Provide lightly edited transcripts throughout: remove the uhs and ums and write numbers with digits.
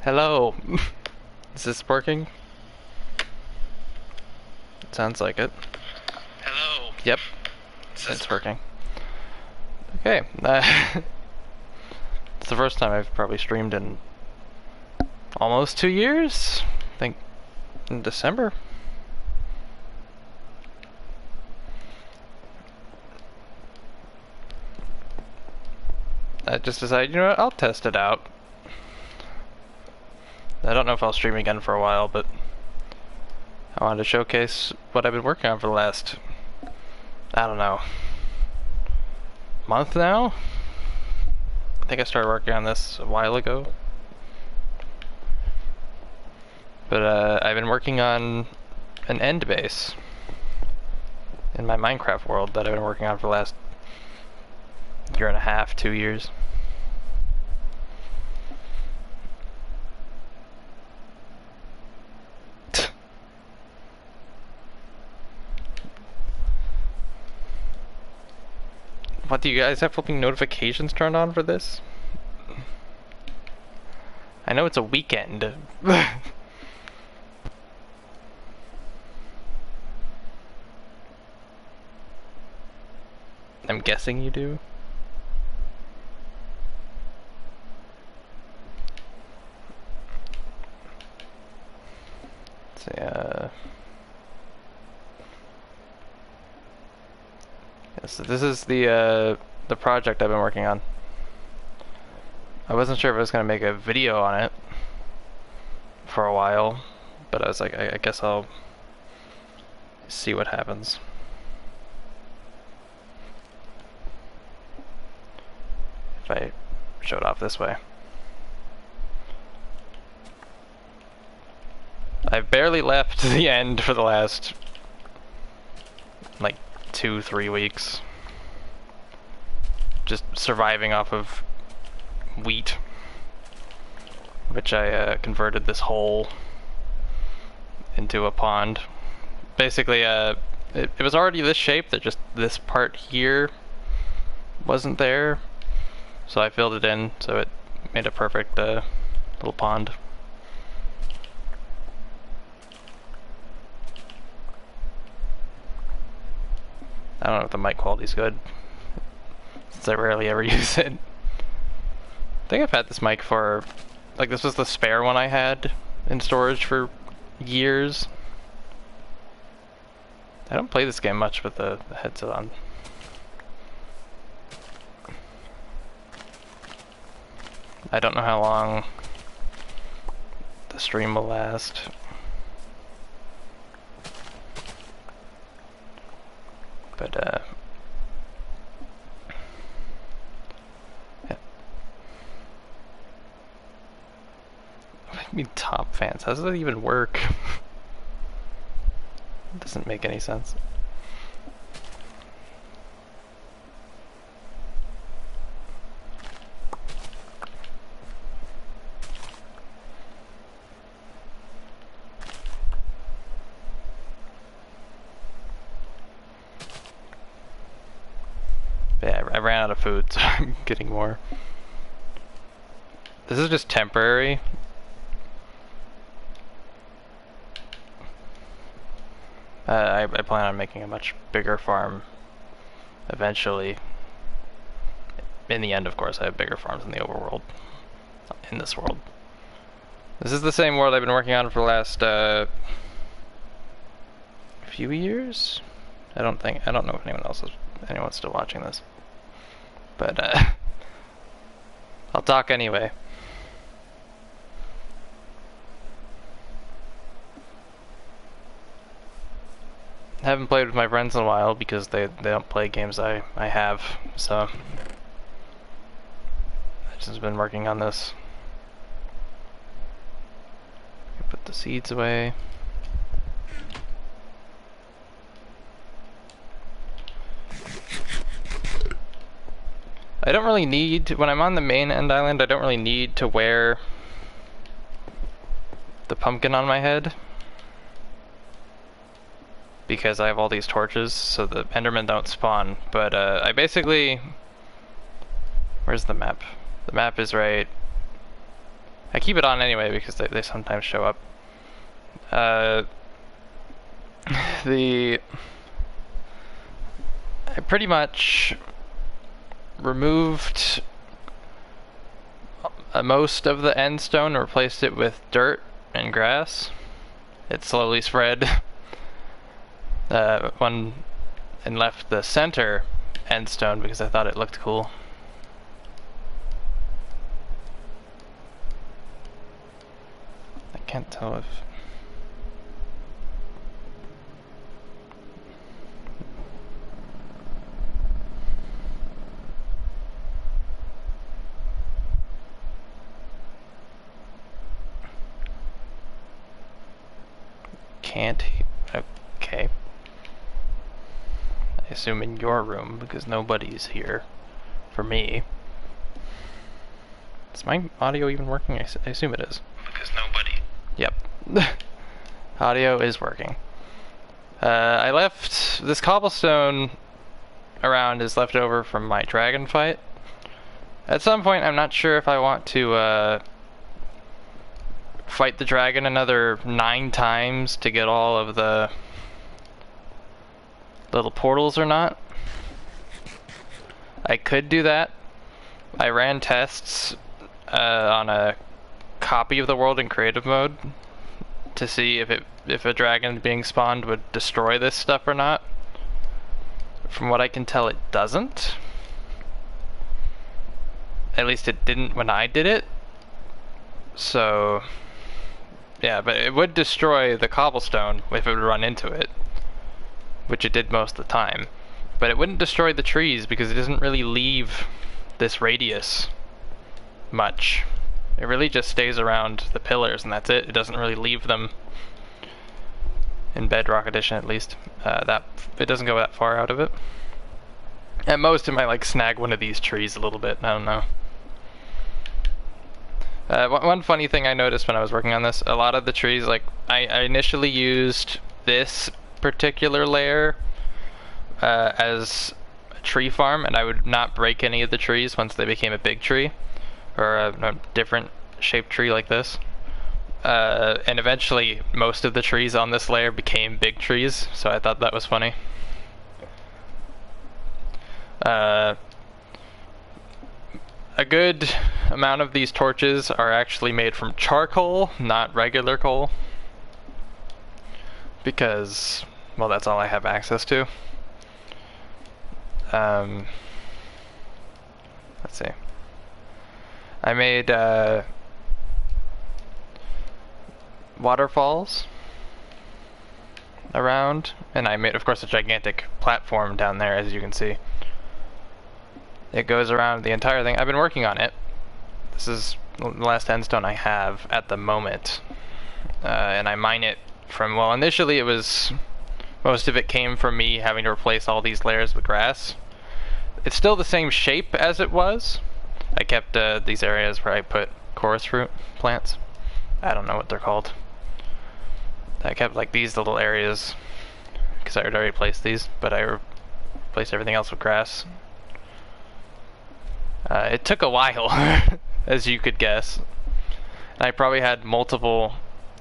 Hello. Is this working? It sounds like it. Hello. Yep, it's working. Okay. It's the first time I've probably streamed in almost 2 years. I think in December. I just decided, you know what, I'll test it out. I don't know if I'll stream again for a while, but I wanted to showcase what I've been working on for the last, I don't know, month now? I think I started working on this a while ago. But I've been working on an end base in my Minecraft world that I've been working on for the last year and a half, 2 years. What, do you guys have flipping notifications turned on for this? I know it's a weekend. I'm guessing you do. Let's see, so this is the project I've been working on. I wasn't sure if I was gonna make a video on it for a while, but I was like, I guess I'll see what happens. If I show it off this way. I've barely left the end for the last like 2-3 weeks. Just surviving off of wheat, which I converted this hole into a pond. Basically, it was already this shape, that just this part here wasn't there, so I filled it in, so it made a perfect little pond. I don't know if the mic quality's good, since I rarely ever use it. I think I've had this mic for, like, this was the spare one I had in storage for years. I don't play this game much with the headset on. I don't know how long the stream will last. But, yeah. I mean, top fans, how does that even work? It doesn't make any sense. Yeah, I ran out of food, so I'm getting more. This is just temporary. I plan on making a much bigger farm eventually. In the end, of course, I have bigger farms in the overworld. In this world. This is the same world I've been working on for the last few years? I don't know if anyone's still watching this. But I'll talk anyway. I haven't played with my friends in a while because they don't play games I have, so I've just been working on this. Put the seeds away. I don't really need, when I'm on the main end island, I don't really need to wear the pumpkin on my head, because I have all these torches, so the Endermen don't spawn. But I basically, where's the map? The map is right I keep it on anyway because they sometimes show up. I pretty much removed most of the end stone and replaced it with dirt and grass. It slowly spread. And left the center end stone because I thought it looked cool. I can't tell if... Can't... Okay. I assume in your room, because nobody's here. For me. Is my audio even working? I assume it is. Because nobody... Yep. Audio is working. I left... This cobblestone around is left over from my dragon fight. At some point, I'm not sure if I want to, fight the dragon another 9 times to get all of the little portals or not. I could do that. I ran tests on a copy of the world in creative mode to see if a dragon being spawned would destroy this stuff or not. From what I can tell, it doesn't. At least it didn't when I did it. So yeah, but it would destroy the cobblestone if it would run into it, which it did most of the time. But it wouldn't destroy the trees because it doesn't really leave this radius much. It really just stays around the pillars and that's it. It doesn't really leave them, in Bedrock Edition at least. It doesn't go that far out of it. At most it might like snag one of these trees a little bit, I don't know. One funny thing I noticed when I was working on this, a lot of the trees, like, I initially used this particular layer as a tree farm, and I would not break any of the trees once they became a big tree, or a different shaped tree like this. And eventually, most of the trees on this layer became big trees, so I thought that was funny. A good amount of these torches are actually made from charcoal, not regular coal. Because, well, that's all I have access to. Let's see. I made waterfalls around, and I made, of course, a gigantic platform down there, as you can see. It goes around the entire thing. I've been working on it. This is the last endstone I have at the moment. And I mine it from, well, initially it was, most of it came from me having to replace all these layers with grass. It's still the same shape as it was. I kept these areas where I put chorus fruit plants. I don't know what they're called. I kept like these little areas because I had already placed these, but I replaced everything else with grass. It took a while, as you could guess. And I probably had multiple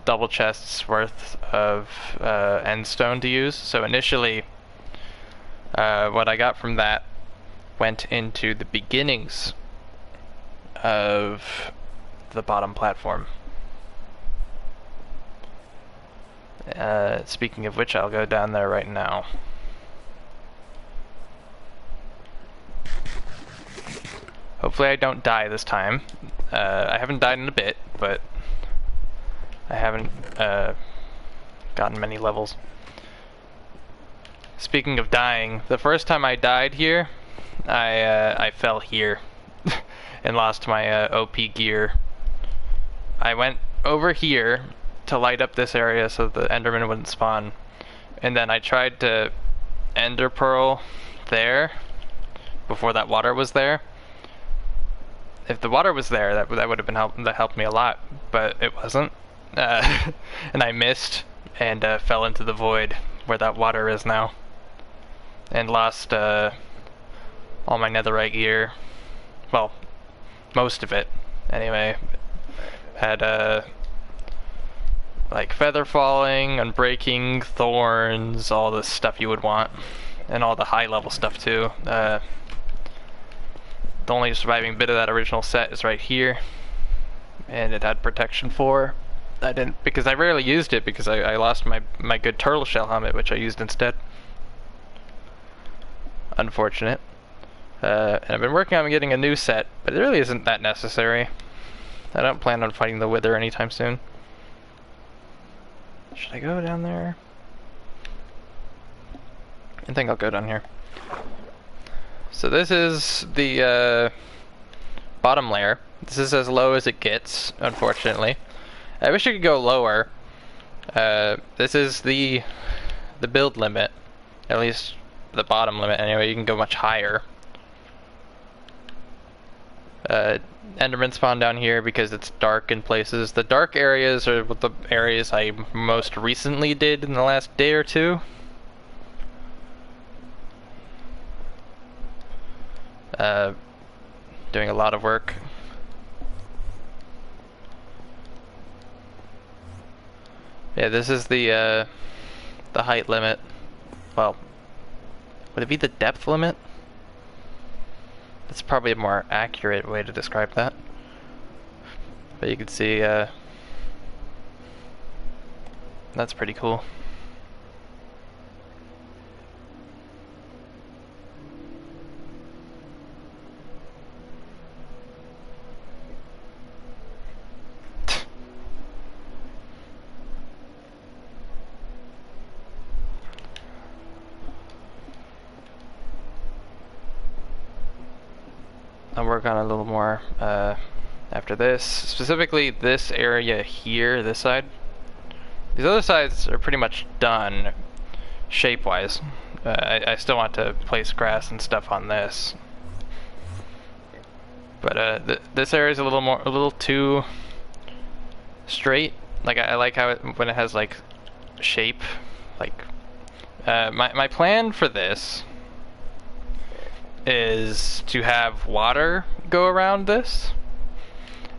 double chests worth of endstone to use. So initially, what I got from that went into the beginnings of the bottom platform. Speaking of which, I'll go down there right now. Hopefully I don't die this time. I haven't died in a bit, but I haven't gotten many levels. Speaking of dying, the first time I died here, I fell here and lost my OP gear. I went over here to light up this area so the Enderman wouldn't spawn, and then I tried to Ender Pearl there before that water was there. If the water was there, that would have been that helped me a lot, but it wasn't. And I missed and fell into the void where that water is now, and lost all my netherite gear. Well, most of it, anyway. Had like feather falling, unbreaking, thorns, all the stuff you would want, and all the high level stuff too. The only surviving bit of that original set is right here, and it had protection 4. I didn't, because I rarely used it because I lost my good turtle shell helmet, which I used instead. Unfortunate. And I've been working on getting a new set, but it really isn't that necessary. I don't plan on fighting the Wither anytime soon. Should I go down there? I think I'll go down here. So this is the bottom layer. This is as low as it gets, unfortunately. I wish I could go lower. This is the build limit. At least the bottom limit anyway. You can go much higher. Enderman spawn down here because it's dark in places. The dark areas are the areas I most recently did in the last day or two. Doing a lot of work. Yeah, this is the height limit. Well, would it be the depth limit? That's probably a more accurate way to describe that. But you can see, that's pretty cool. I'll work on a little more after this. Specifically this area here, this side. These other sides are pretty much done shape-wise. I still want to place grass and stuff on this. But this area is a little too straight. Like I like how when it has like shape. Like my plan for this is to have water go around this,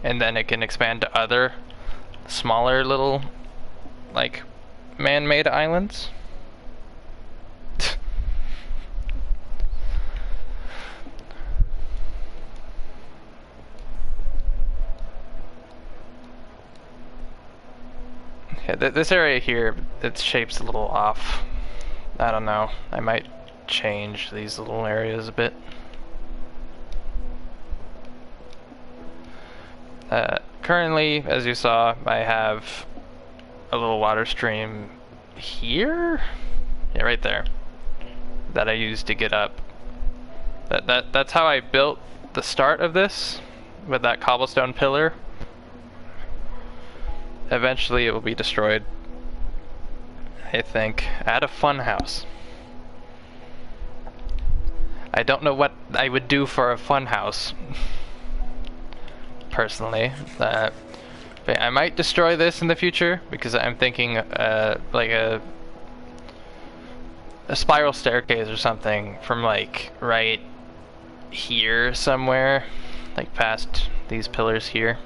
and then it can expand to other smaller little like man-made islands. Yeah, this area here, its shape's a little off. I don't know, I might change these little areas a bit. Currently, as you saw, I have a little water stream here? Yeah, right there. That I used to get up. That's how I built the start of this, with that cobblestone pillar. Eventually it will be destroyed, I think, at a fun house. I don't know what I would do for a fun house, personally. But I might destroy this in the future because I'm thinking like a spiral staircase or something from like right here somewhere, like past these pillars here,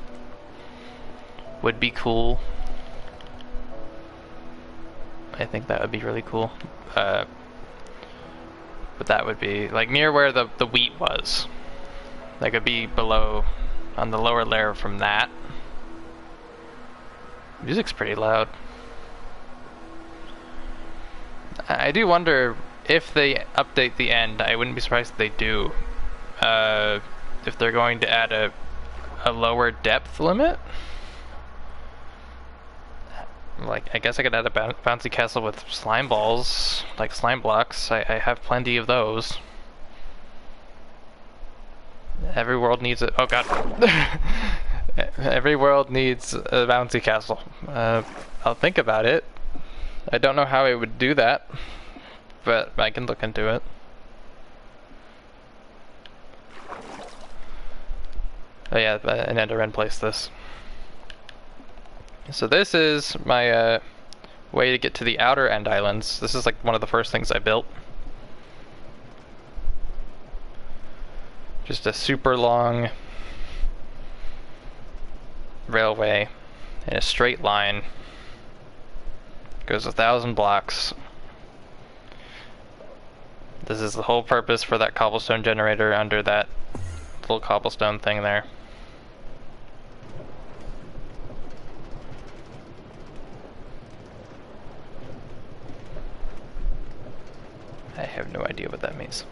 would be cool. I think that would be really cool. But that would be like near where the wheat was. That could be below, on the lower layer from that. Music's pretty loud. I do wonder if they update the end. I wouldn't be surprised if they do. If they're going to add a lower depth limit. Like, I guess I could add a bouncy castle with slime balls, like slime blocks. I have plenty of those. Every world needs it. Oh god. Every world needs a bouncy castle. I'll think about it. I don't know how I would do that, but I can look into it. Oh yeah, an Enderman placed this. So this is my way to get to the outer end islands. This is like one of the first things I built. Just a super long railway in a straight line. Goes 1,000 blocks. This is the whole purpose for that cobblestone generator under that little cobblestone thing there. I have no idea what that means.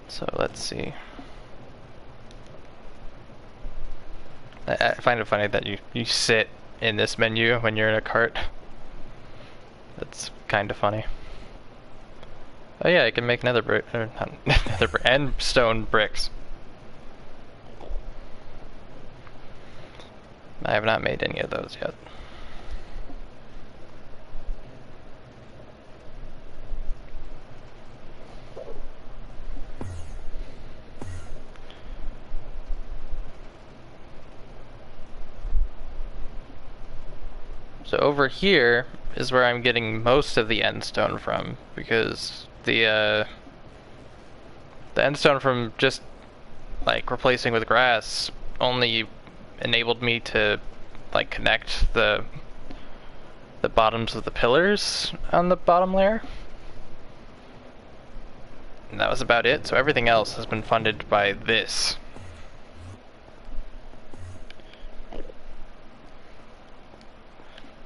So let's see. I find it funny that you sit in this menu when you're in a cart. That's kind of funny. Oh yeah, I can make nether brick, or not nether brick, and stone bricks. I have not made any of those yet. So over here is where I'm getting most of the endstone from, because the endstone from just like replacing with grass only enabled me to like connect the bottoms of the pillars on the bottom layer. And that was about it, so everything else has been funded by this.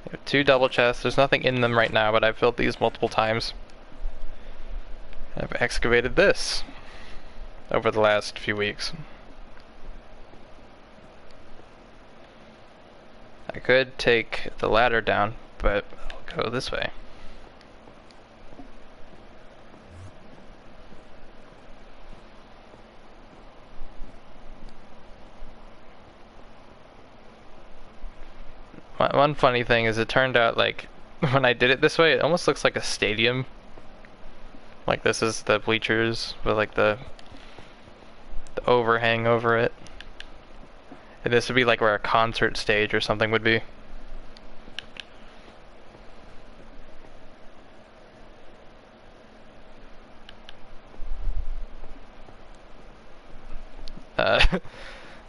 I have 2 double chests. There's nothing in them right now, but I've filled these multiple times. I've excavated this over the last few weeks. I could take the ladder down, but I'll go this way. One funny thing is it turned out like when I did it this way, it almost looks like a stadium. Like this is the bleachers with like the overhang over it. And this would be like where a concert stage or something would be.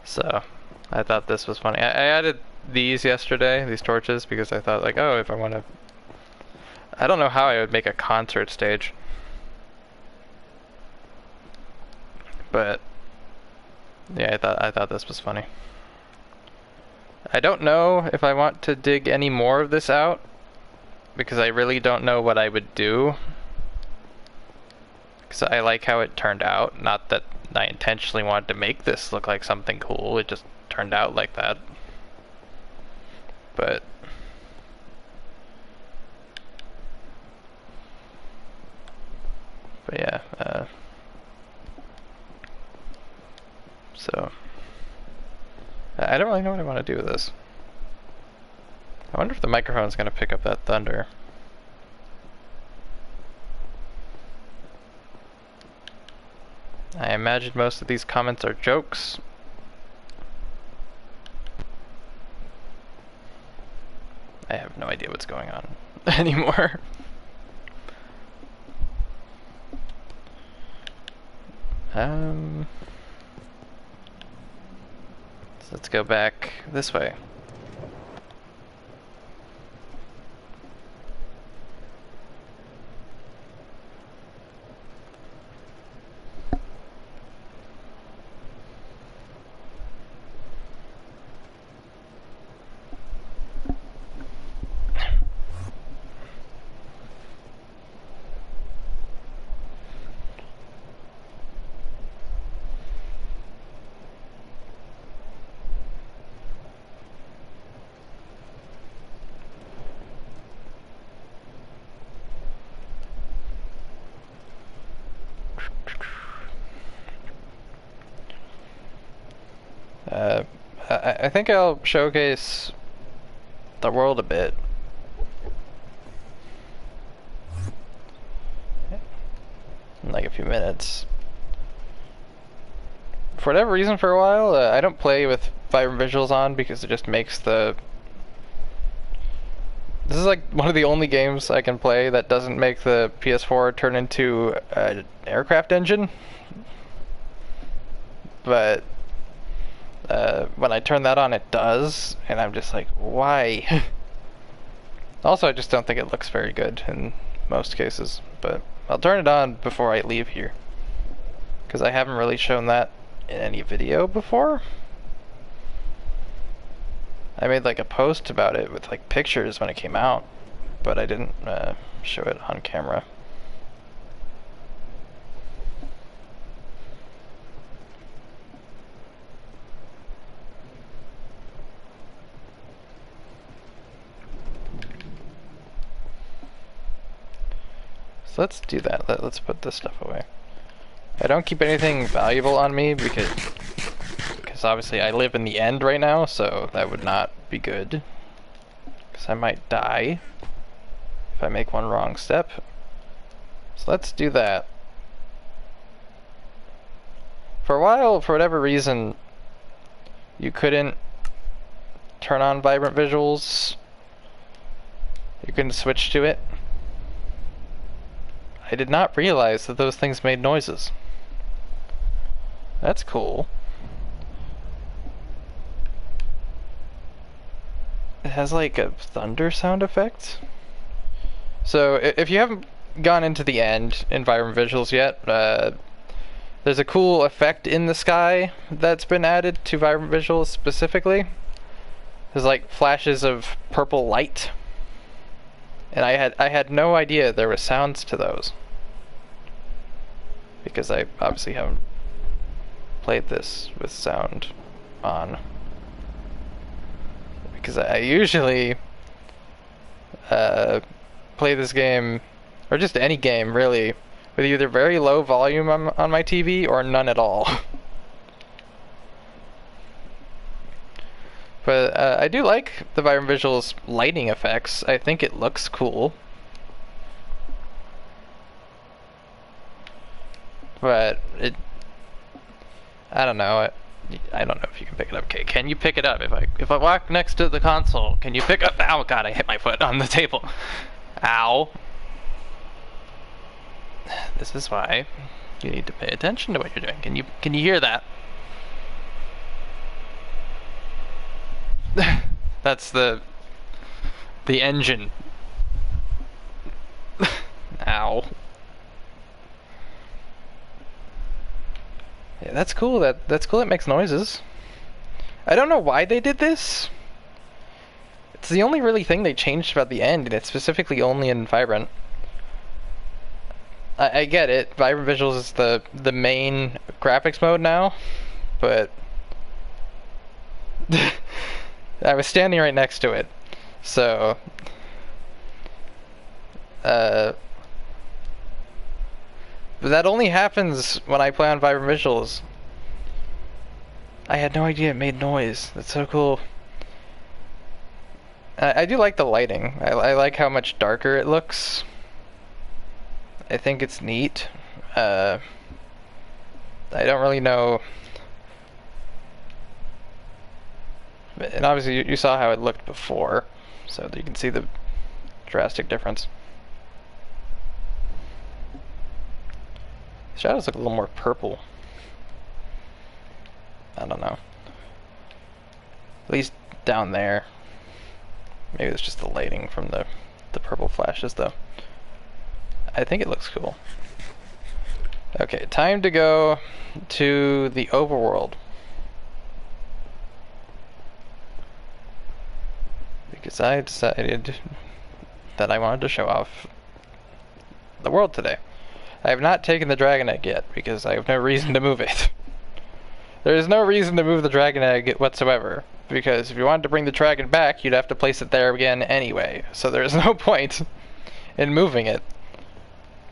So I thought this was funny. I added these yesterday, these torches, because I thought like, oh, if I want to, I don't know how I would make a concert stage, but yeah, I thought this was funny. I don't know if I want to dig any more of this out, because I really don't know what I would do, because I like how it turned out. Not that I intentionally wanted to make this look like something cool, it just turned out like that. But yeah, so I don't really know what I want to do with this. I wonder if the microphone's going to pick up that thunder. I imagine most of these comments are jokes. I have no idea what's going on anymore. So let's go back this way. I think I'll showcase the world a bit. In like a few minutes. For whatever reason, for a while, I don't play with vibrant visuals on because it just makes the This is like one of the only games I can play that doesn't make the PS4 turn into an aircraft engine. But when I turn that on, it does, and I'm just like, why? Also, I just don't think it looks very good in most cases, but I'll turn it on before I leave here, because I haven't really shown that in any video before. I made like a post about it with like pictures when it came out, but I didn't show it on camera. So let's do that. Let's put this stuff away. I don't keep anything valuable on me because obviously I live in the end right now, so that would not be good. Because I might die if I make one wrong step. So let's do that. For a while, for whatever reason, you couldn't turn on vibrant visuals. You couldn't switch to it. I did not realize that those things made noises. That's cool. It has like a thunder sound effect. So if you haven't gone into the end in vibrant visuals yet, there's a cool effect in the sky that's been added to vibrant visuals specifically. There's like flashes of purple light. And I had no idea there were sounds to those, because I obviously haven't played this with sound on. Because I usually play this game, or just any game really, with either very low volume on my TV or none at all. But I do like the vibrant visuals lighting effects. I think it looks cool. But I don't know. I don't know if you can pick it up. Okay, can you pick it up? If I walk next to the console, can you pick up? Oh god, I hit my foot on the table. Ow. This is why you need to pay attention to what you're doing. Can you hear that? That's the engine. Ow. Yeah, that's cool. That's cool. It makes noises. I don't know why they did this. It's the only really thing they changed about the end, and it's specifically only in Vibrant. I get it. Vibrant Visuals is the main graphics mode now, but I was standing right next to it, so but that only happens when I play on Vibrant Visuals. I had no idea it made noise. That's so cool. I do like the lighting. I like how much darker it looks. I think it's neat. I don't really know. And obviously you saw how it looked before, so that you can see the drastic difference. Shadows look a little more purple. I don't know. At least down there. Maybe it's just the lighting from the purple flashes though. I think it looks cool. Okay, time to go to the overworld. Because I decided that I wanted to show off the world today. I have not taken the dragon egg yet, because I have no reason to move it. There is no reason to move the dragon egg whatsoever, because if you wanted to bring the dragon back, you'd have to place it there again anyway, so there's no point in moving it.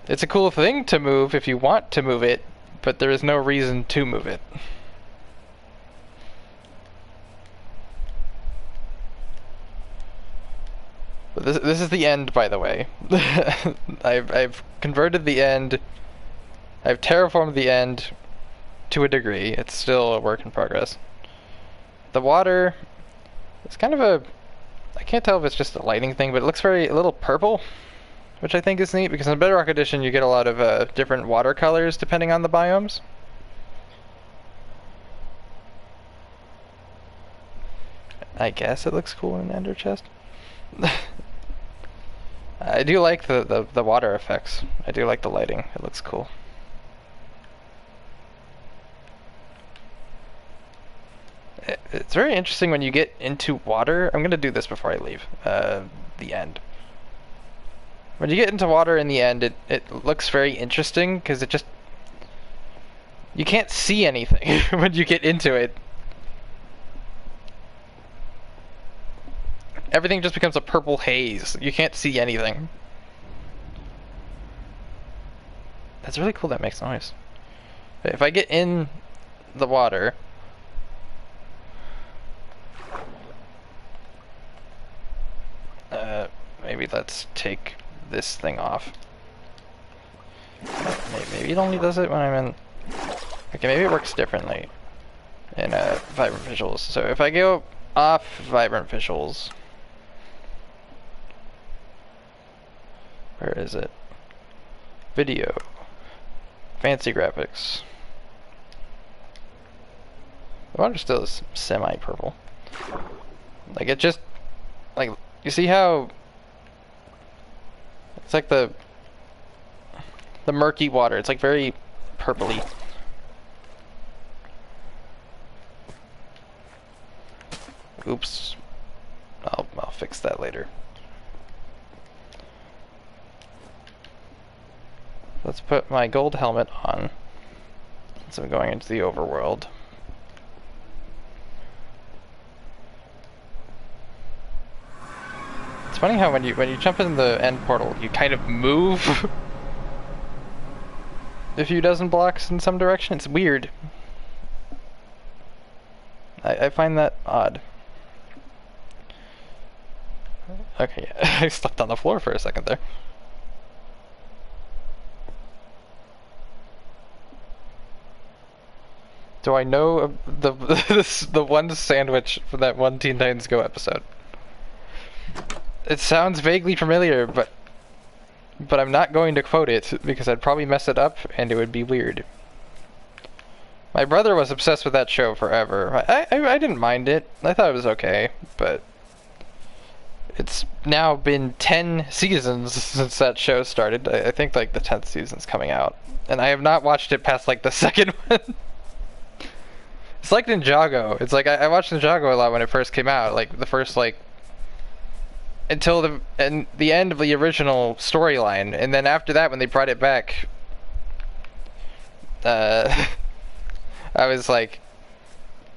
It's a cool thing to move if you want to move it, but there is no reason to move it. But this is the end, by the way. I've converted the end. I've terraformed the end to a degree. It's still a work in progress. The water is kind of I can't tell if it's just a lighting thing, but it looks a little purple, which I think is neat because in Bedrock Edition you get a lot of different watercolors depending on the biomes. I guess it looks cool in Ender Chest. I do like the water effects. I do like the lighting. It looks cool. It's very interesting when you get into water. I'm gonna do this before I leave. The end. When you get into water in the end, it looks very interesting because it just... You can't see anything when you get into it. Everything just becomes a purple haze. You can't see anything. That's really cool that makes noise. If I get in the water... maybe let's take this thing off. Maybe it only does it when I'm in... Okay, maybe it works differently in Vibrant Visuals. So if I go off Vibrant Visuals... Where is it? Video. Fancy graphics. The water still is semi-purple. Like, it just... Like, you see how... It's like the murky water. It's like very purpley. Oops. I'll fix that later. Let's put my gold helmet on, since I'm going into the overworld. It's funny how when you jump in the end portal, you kind of move a few dozen blocks in some direction. It's weird. I find that odd. Okay, I stepped on the floor for a second there. Do I know the one sandwich from that one Teen Titans Go episode? It sounds vaguely familiar, but I'm not going to quote it because I'd probably mess it up and it would be weird. My brother was obsessed with that show forever. I didn't mind it. I thought it was okay, but it's now been 10 seasons since that show started. I think like the 10th season's coming out, and I have not watched it past like the second one. It's like Ninjago. It's like I watched Ninjago a lot when it first came out, like the first like until the end of the original storyline, and then after that when they brought it back, I was like,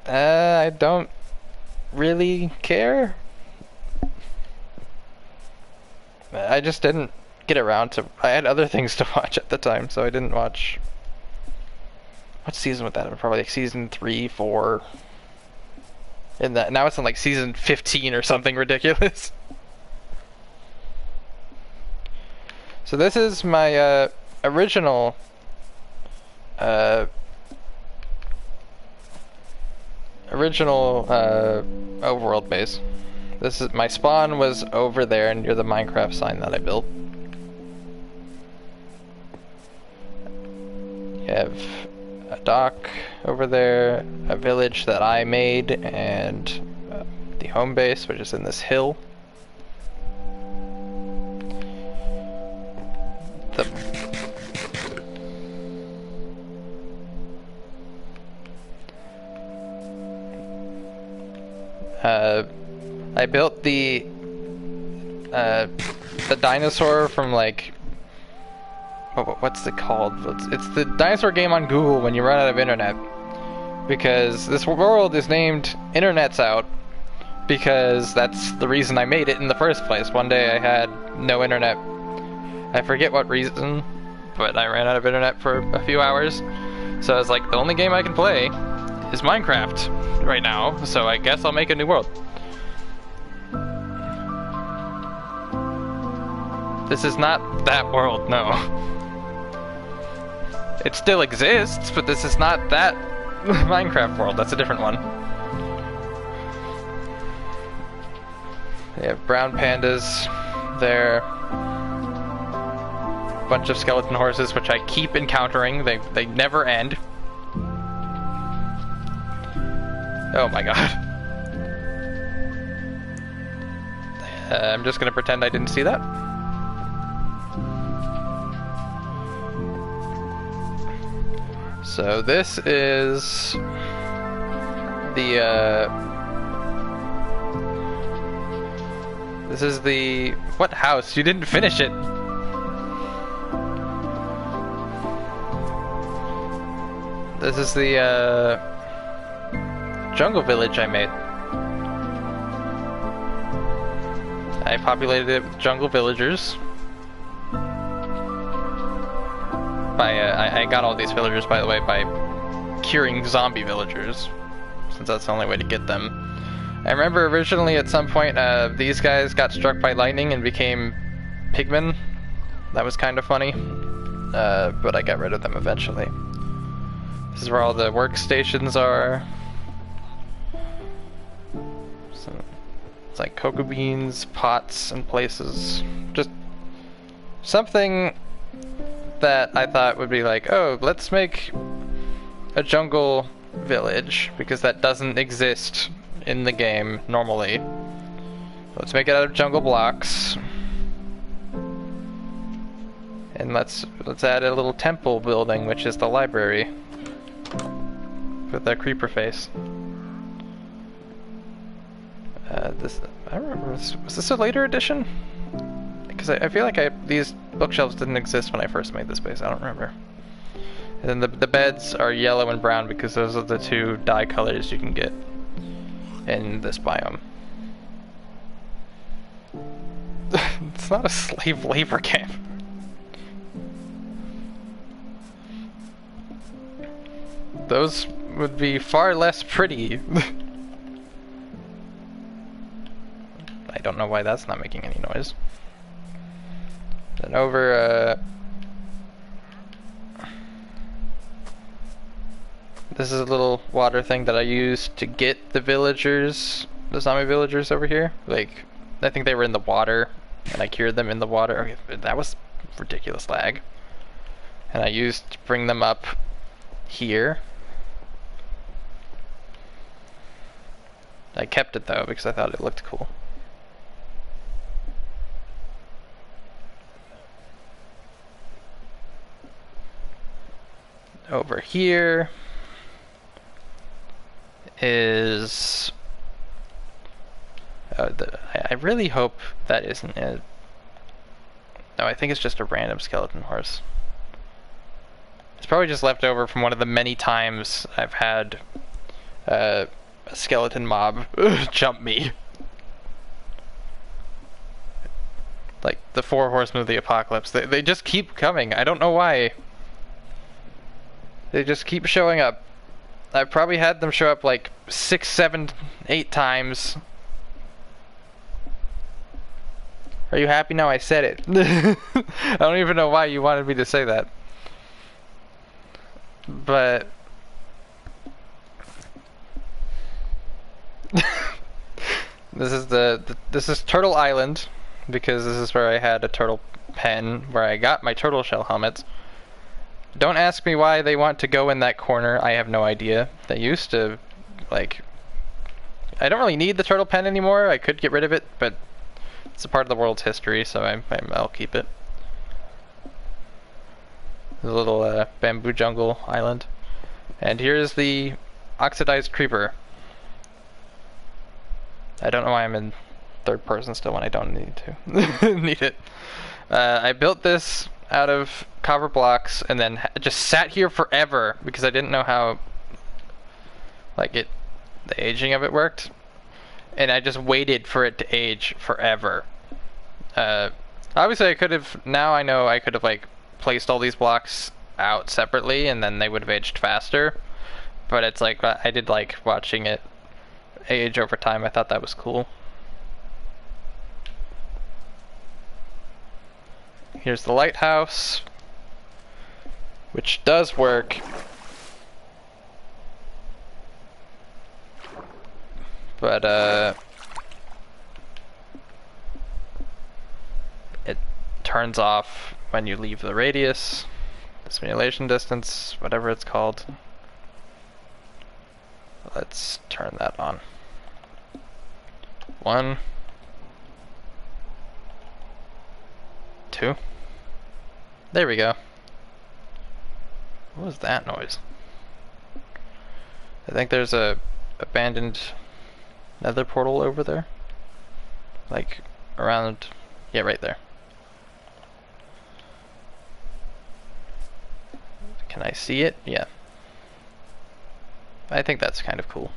I don't really care. I just didn't get around to. I had other things to watch at the time, so I didn't watch. What season was that? Probably like season 3, 4. And that now it's in like season 15 or something ridiculous. So this is my original overworld base. This is my spawn was over there near the Minecraft sign that I built. You have a dock over there, a village that I made, and the home base, which is in this hill. I built the dinosaur from like what's it called? It's the dinosaur game on Google when you run out of internet, because this world is named Internet's Out because that's the reason I made it in the first place. One day I had no internet. I forget what reason, but I ran out of internet for a few hours. So I was like, the only game I can play is Minecraft right now, so I guess I'll make a new world. This is not that world, no. It still exists, but this is not that Minecraft world. That's a different one. They have brown pandas there. Bunch of skeleton horses, which I keep encountering. They never end. Oh my god. I'm just gonna pretend I didn't see that. So this is the what house? You didn't finish it. This is the jungle village I made. I populated it with jungle villagers. I got all these villagers, by the way, by curing zombie villagers, since that's the only way to get them. I remember originally at some point these guys got struck by lightning and became pigmen. That was kind of funny, but I got rid of them eventually. This is where all the workstations are. So it's like cocoa beans, pots, and places. Just something that I thought would be like, oh, let's make a jungle village, because that doesn't exist in the game normally. Let's make it out of jungle blocks. And let's add a little temple building, which is the library. With that creeper face. I don't remember, was this a later edition? Because I feel like these bookshelves didn't exist when I first made this base, I don't remember. And then the beds are yellow and brown because those are the two dye colors you can get in this biome. It's not a slave labor camp. Those would be far less pretty. I don't know why that's not making any noise. Then over, this is a little water thing that I used to get the villagers, the zombie villagers over here. Like, I think they were in the water, and I cured them in the water. Okay, that was ridiculous lag. And I used to bring them up here. I kept it though because I thought it looked cool. Over here is I really hope that isn't it. No, I think it's just a random skeleton horse. It's probably just left over from one of the many times I've had a skeleton mob jump me. Like the 4 horsemen of the apocalypse. They just keep coming. I don't know why. They just keep showing up. I've probably had them show up like 6, 7, 8 times. Are you happy now I said it? I don't even know why you wanted me to say that. But this is Turtle Island, because this is where I had a turtle pen where I got my turtle shell helmets. Don't ask me why they want to go in that corner. I have no idea. They used to, like, I don't really need the turtle pen anymore. I could get rid of it, but it's a part of the world's history, so I'll keep it. The little bamboo jungle island. And here's the oxidized creeper. I don't know why I'm in third person still when I don't need to need it. I built this out of copper blocks and then just sat here forever because I didn't know how the aging of it worked, and I just waited for it to age forever. Obviously I could have, now I know I could have like placed all these blocks out separately and then they would have aged faster, but it's like I did like watching it age over time. I thought that was cool. Here's the lighthouse, which does work, but turns off when you leave the radius, the simulation distance, whatever it's called. Let's turn that on. 1, 2. There we go. What was that noise? I think there's a abandoned nether portal over there. Like around, yeah, right there. Can I see it? Yeah. I think that's kind of cool.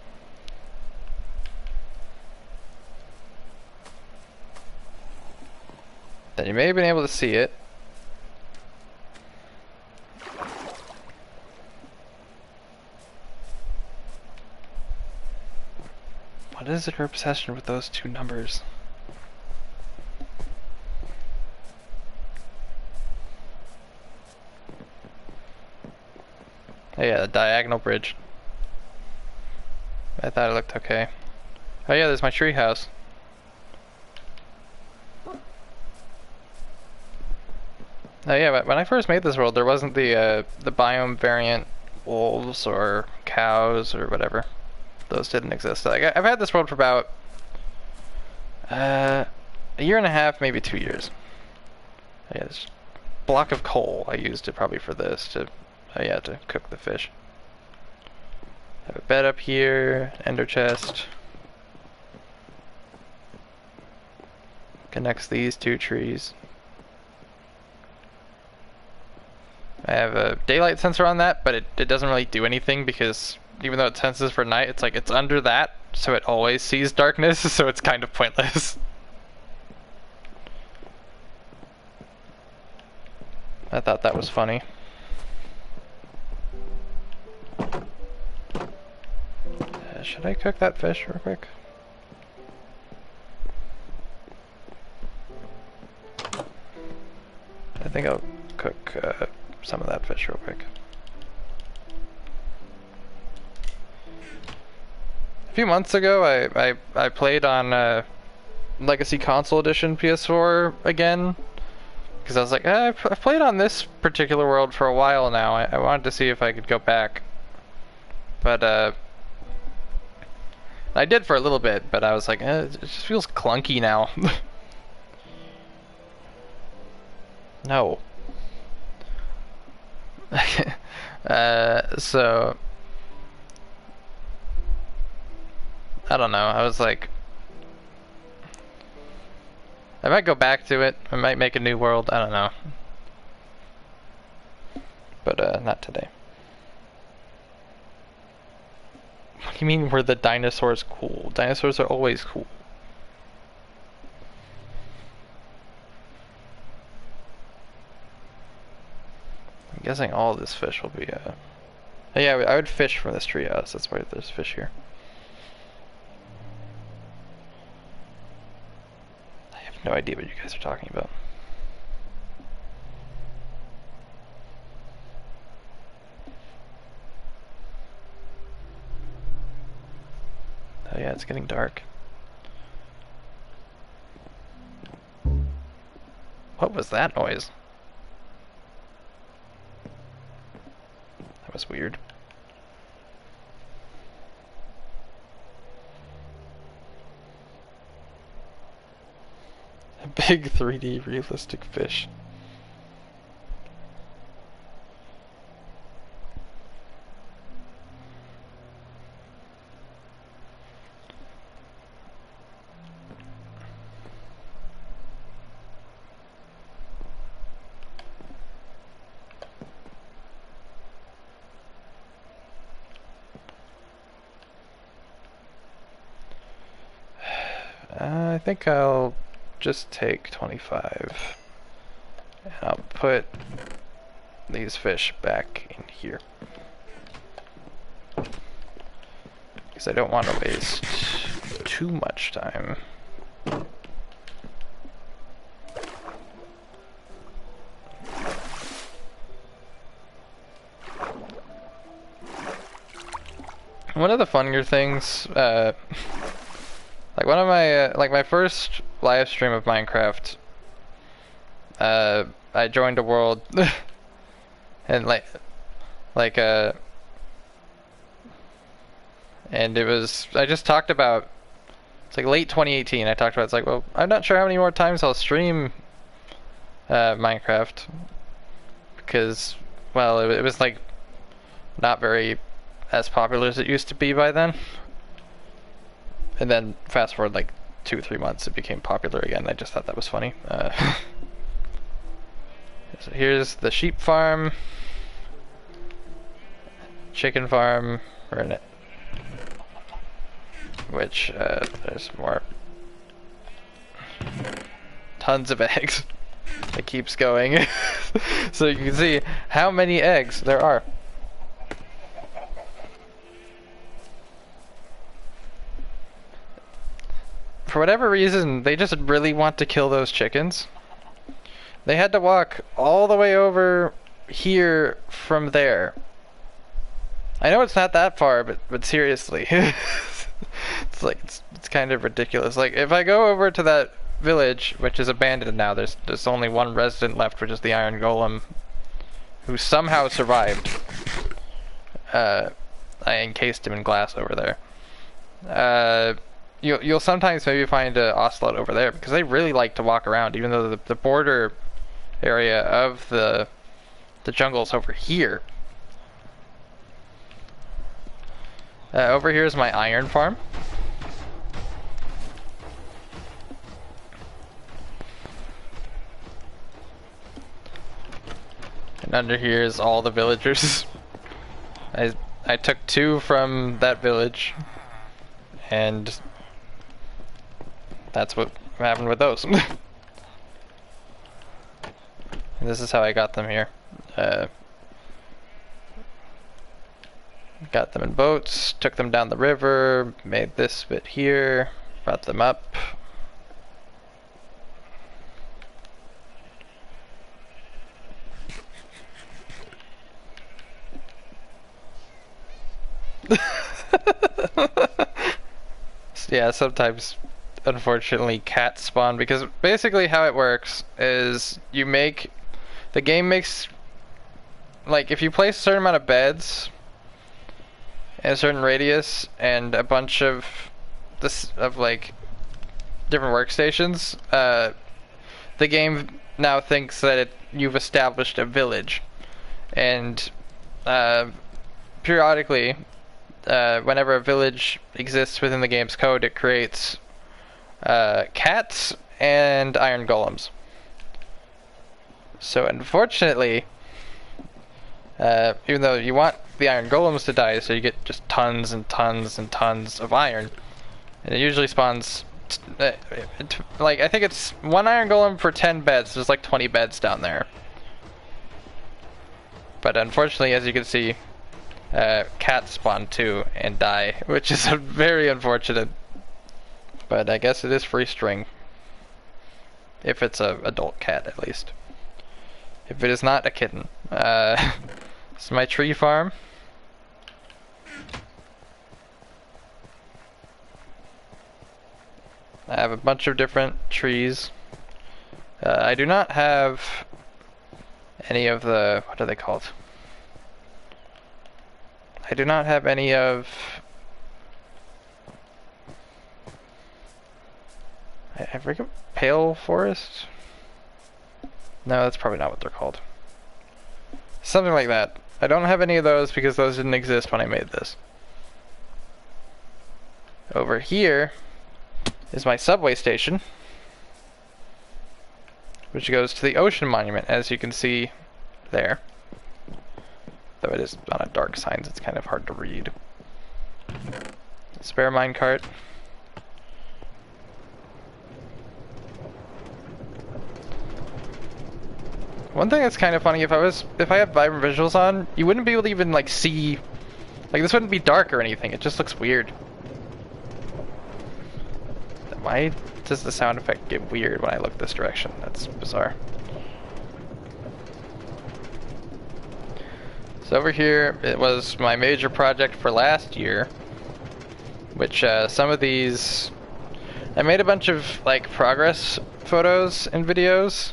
Then you may have been able to see it. What is your obsession with those two numbers? Oh yeah, the diagonal bridge. I thought it looked okay. Oh yeah, there's my tree house. Oh yeah, but when I first made this world, there wasn't the biome variant wolves or cows or whatever. Those didn't exist. Like, I've had this world for about a year and a half, maybe 2 years. Oh yeah, this block of coal. I used it probably for this to, oh yeah, to cook the fish. Have a bed up here, ender chest. Connects these two trees. I have a daylight sensor on that, but it doesn't really do anything because even though it senses for night, it's like it's under that, so it always sees darkness, so it's kind of pointless. I thought that was funny. Should I cook that fish real quick? I think I'll cook some of that fish real quick. A few months ago, I played on Legacy Console Edition PS4 again, because I was like, I've played on this particular world for a while now. I wanted to see if I could go back, but I did for a little bit, but I was like, it just feels clunky now. No. So I don't know. I was like, I might go back to it. I might make a new world. I don't know. But not today. What do you mean were the dinosaurs cool? Dinosaurs are always cool. I'm guessing all this fish will be yeah, I would fish from this treehouse. That's why there's fish here. I have no idea what you guys are talking about. Oh yeah, it's getting dark. What was that noise? That was weird. A big 3D realistic fish. I think I'll just take 25 and I'll put these fish back in here because I don't want to waste too much time. One of the funnier things, like one of my, like my first live stream of Minecraft, I joined a world, and and it was, I just talked about, it's like late 2018, I talked about, it's like, well, I'm not sure how many more times I'll stream Minecraft, because, well, it was like not very as popular as it used to be by then. And then fast forward like 2-3 months, it became popular again. I just thought that was funny. So here's the sheep farm, chicken farm, or in it, which there's more, tons of eggs. It keeps going. So you can see how many eggs there are. For whatever reason, they just really want to kill those chickens. They had to walk all the way over here from there. I know it's not that far, but seriously. It's like, it's kind of ridiculous. Like, if I go over to that village, which is abandoned now, there's only one resident left, which is the Iron Golem, who somehow survived. I encased him in glass over there. You'll sometimes maybe find an ocelot over there, because they really like to walk around, even though the border area of the jungle's over here. Over here is my iron farm. And under here is all the villagers. I took 2 from that village, and that's what happened with those. And this is how I got them here. Got them in boats, took them down the river, made this bit here, brought them up. Yeah, sometimes unfortunately cats spawn, because basically how it works is the game makes, like, if you place a certain amount of beds in a certain radius and a bunch of like different workstations, the game now thinks that you've established a village, and periodically, whenever a village exists within the game's code, it creates cats and iron golems. So unfortunately, even though you want the iron golems to die, so you get just tons and tons and tons of iron, and it usually spawns like, I think it's 1 iron golem for 10 beds. There's like 20 beds down there. But unfortunately, as you can see, cats spawn too and die, which is very unfortunate. But I guess it is free string, if it's a adult cat at least. If it is not a kitten. This is my tree farm. I have a bunch of different trees. I do not have any of the, what are they called? I do not have any of, I forget, pale forest? No, that's probably not what they're called. Something like that. I don't have any of those because those didn't exist when I made this. Over here is my subway station, which goes to the ocean monument, as you can see there. Though it is on a dark signs, it's kind of hard to read. Spare minecart. One thing that's kind of funny, if I have vibrant visuals on, you wouldn't be able to even like see, like, this wouldn't be dark or anything. It just looks weird. Why does the sound effect get weird when I look this direction? That's bizarre. So over here, it was my major project for last year, which some of these, I made a bunch of like progress photos and videos,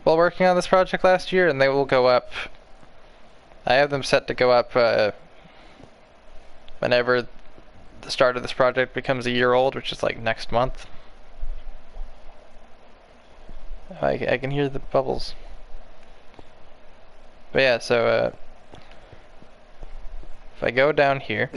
while working on this project last year, and they will go up. I have them set to go up whenever the start of this project becomes a year old, which is like next month. I can hear the bubbles. But yeah, so if I go down here,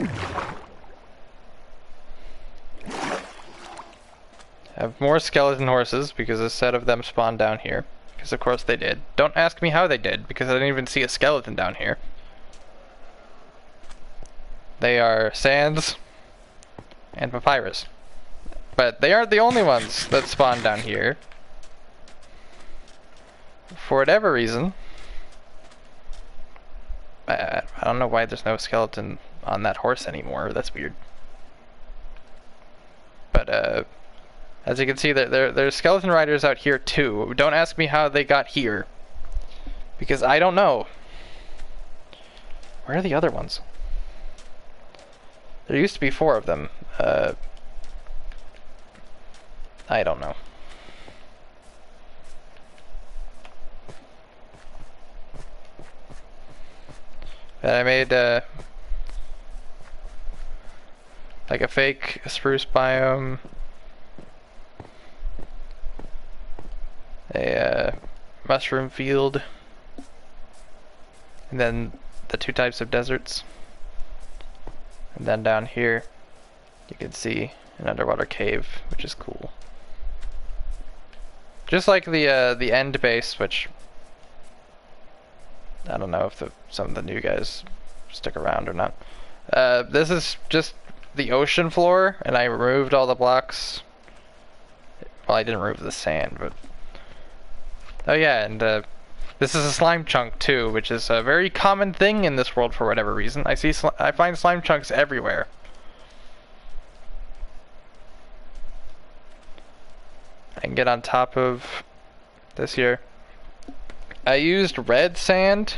have more skeleton horses because a set of them spawned down here. Because of course they did. Don't ask me how they did, because I didn't even see a skeleton down here. They are sands and papyrus. But they aren't the only ones that spawn down here. For whatever reason, I don't know why there's no skeleton on that horse anymore. That's weird. But as you can see, there's skeleton riders out here too. Don't ask me how they got here, because I don't know. Where are the other ones? There used to be 4 of them. I don't know. But I made like a fake spruce biome, a mushroom field, and then the 2 types of deserts. And then down here you can see an underwater cave, which is cool. Just like the end base, which I don't know if some of the new guys stick around or not. This is just the ocean floor, and I removed all the blocks. Well, I didn't remove the sand, but... Oh yeah, and this is a slime chunk too, which is a very common thing in this world for whatever reason. I find slime chunks everywhere. I can get on top of this here. I used red sand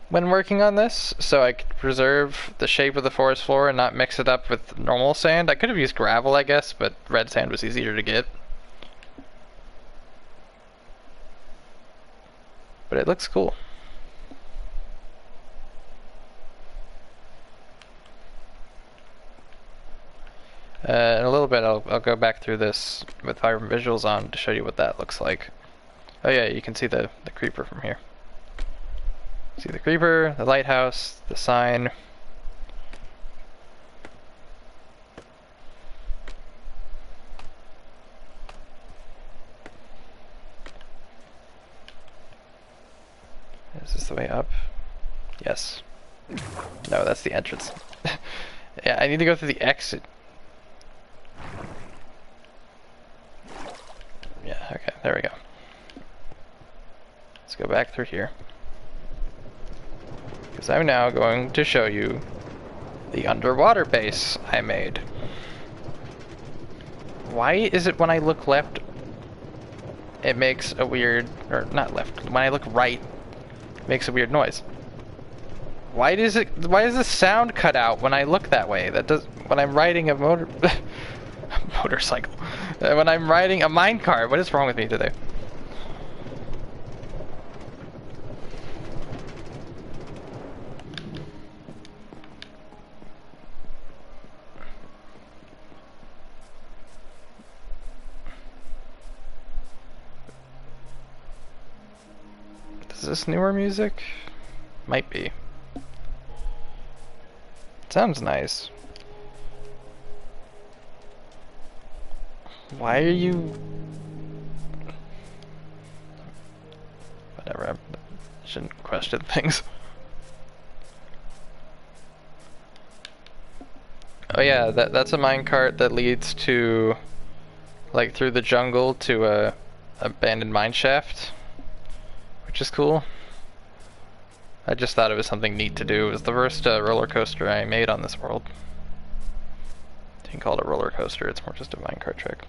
when working on this, so I could preserve the shape of the forest floor and not mix it up with normal sand. I could have used gravel, I guess, but red sand was easier to get. But it looks cool. In a little bit I'll go back through this with Vibrant Visuals on to show you what that looks like. Oh yeah, you can see the creeper from here. See the creeper, the lighthouse, the sign. Is this the way up? Yes. No, that's the entrance. Yeah, I need to go through the exit. Yeah, okay, there we go. Let's go back through here. Because I'm now going to show you the underwater base I made. Why is it when I look left, it makes a weird, or not left, when I look right, it makes a weird noise? Why does the sound cut out when I look that way? That does, when I'm riding a motorcycle. When I'm riding a minecart, what is wrong with me today? Is this newer music? Might be. Sounds nice. Why are you... Whatever, I shouldn't question things. Oh yeah, that's a minecart that leads to, like, through the jungle to a abandoned mine shaft, which is cool. I just thought it was something neat to do. It was the first roller coaster I made on this world. You can call it a roller coaster, it's more just a minecart trick.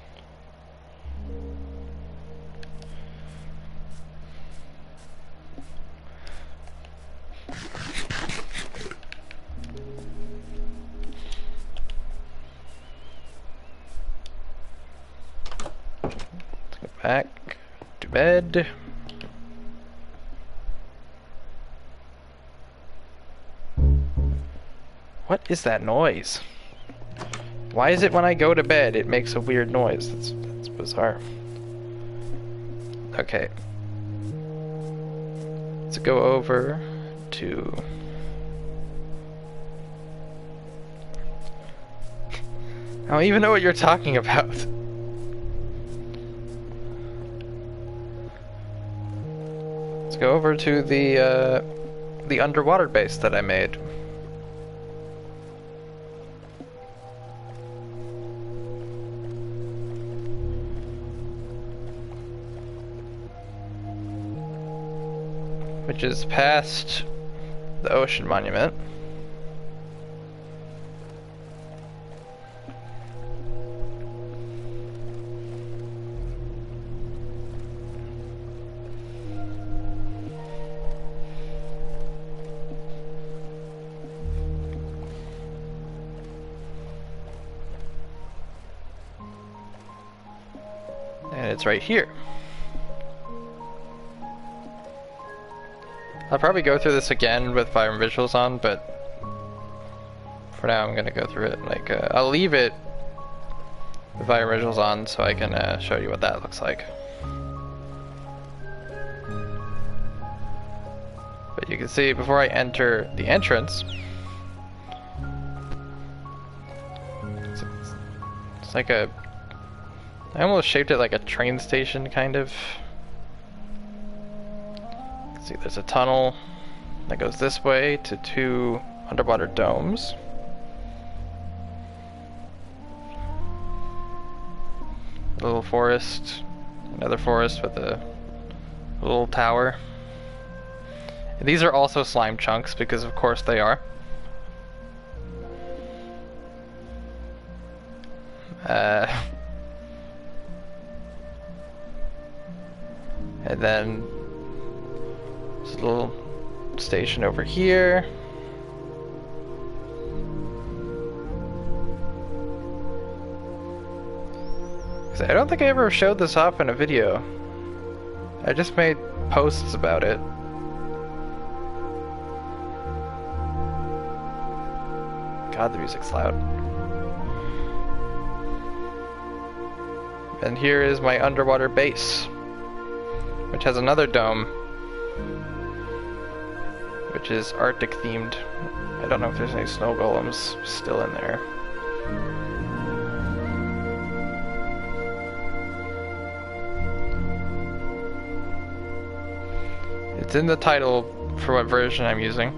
Let's go back, do bed. What is that noise? Why is it when I go to bed it makes a weird noise? That's bizarre. Okay. Let's go over to... I don't even know what you're talking about. Let's go over to the underwater base that I made. Which is past the ocean monument. And it's right here. I'll probably go through this again with fire and visuals on, but for now I'm gonna go through it. Like, I'll leave it with fire and visuals on so I can show you what that looks like. But you can see before I enter the entrance, it's like a, I almost shaped it like a train station, kind of. See, there's a tunnel that goes this way to 2 underwater domes. A little forest, another forest with a little tower. And these are also slime chunks, because of course they are. And then there's a little station over here. I don't think I ever showed this off in a video. I just made posts about it. God, the music's loud. And here is my underwater base, which has another dome, which is Arctic themed. I don't know if there's any snow golems still in there. It's in the title for what version I'm using.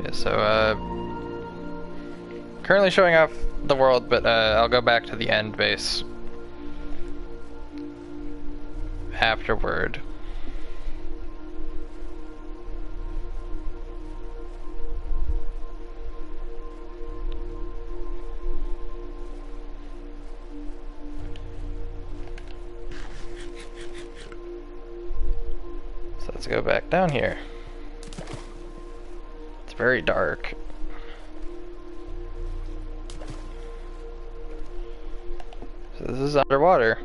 Yeah, so currently showing off the world, but I'll go back to the end base afterward. So let's go back down here. It's very dark. So this is underwater.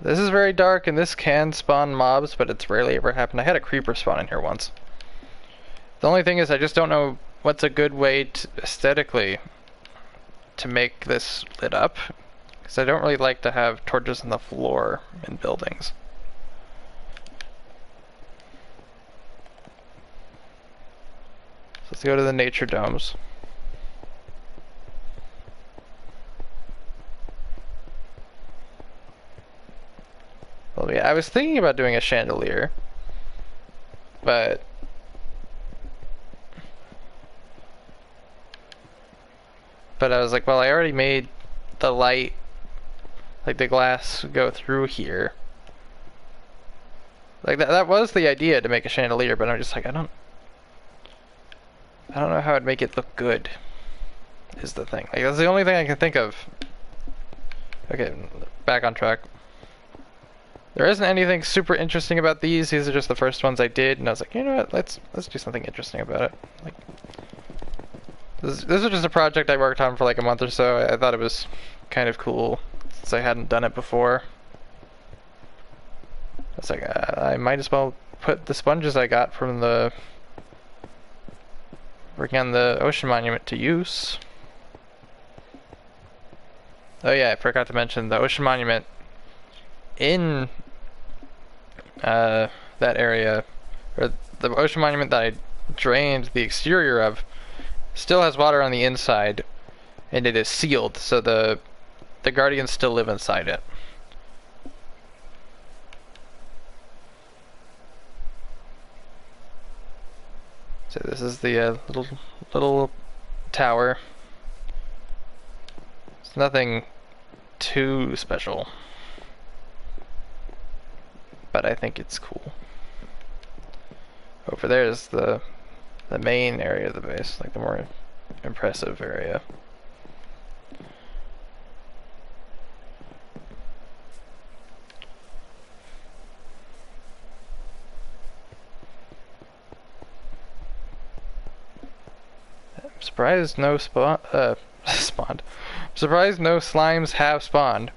This is very dark, and this can spawn mobs, but it's rarely ever happened. I had a creeper spawn in here once. The only thing is I just don't know what's a good way to, aesthetically, to make this lit up, because I don't really like to have torches on the floor in buildings. So let's go to the nature domes. Well, yeah, I was thinking about doing a chandelier, but I was like, well, I already made the light, like the glass, go through here. Like that was the idea, to make a chandelier, but I'm just like, I don't know how I'd make it look good, is the thing. Like, that's the only thing I can think of. Okay, back on track. There isn't anything super interesting about these. These are just the first ones I did, and I was like, you know what? Let's do something interesting about it. Like, this was just a project I worked on for like a month or so. I thought it was kind of cool since I hadn't done it before. I was like, I might as well put the sponges I got from the working on the ocean monument to use. Oh yeah, I forgot to mention the ocean monument in that area, or the ocean monument that I drained the exterior of, still has water on the inside, and it is sealed, so the guardians still live inside it. So this is the little tower. It's nothing too special, but I think it's cool. Over there is the main area of the base, like the more impressive area. I'm surprised no spawned. I'm surprised no slimes have spawned.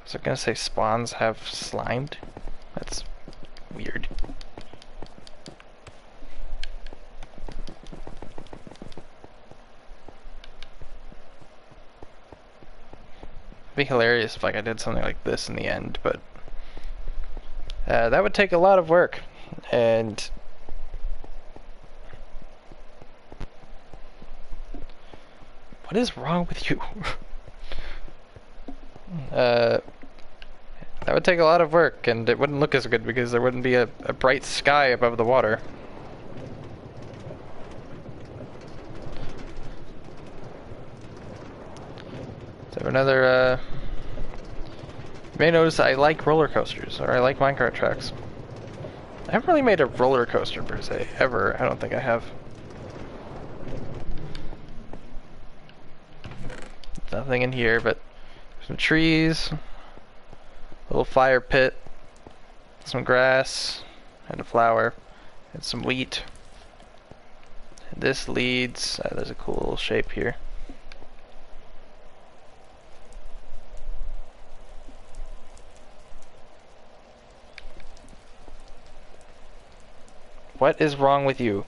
Was I gonna say spawns have slimed? That's weird. It'd be hilarious if like I did something like this in the end, but that would take a lot of work, and what is wrong with you? That would take a lot of work, and it wouldn't look as good because there wouldn't be a bright sky above the water. So another, you may notice I like roller coasters, or I like minecart tracks. I haven't really made a roller coaster per se, ever. I don't think I have. Nothing in here but some trees, a little fire pit, some grass, and a flower, and some wheat. And this leads, there's a cool little shape here. What is wrong with you?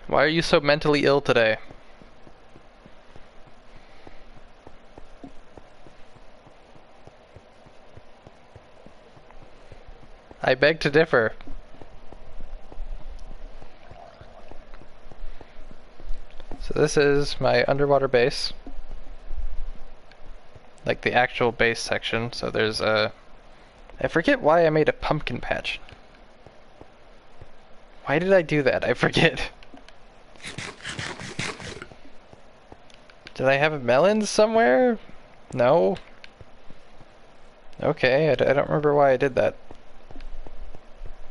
Why are you so mentally ill today? I beg to differ. So this is my underwater base. Like the actual base section. So there's a... I forget why I made a pumpkin patch. Why did I do that? I forget. Did I have melons somewhere? No? Okay, I don't remember why I did that.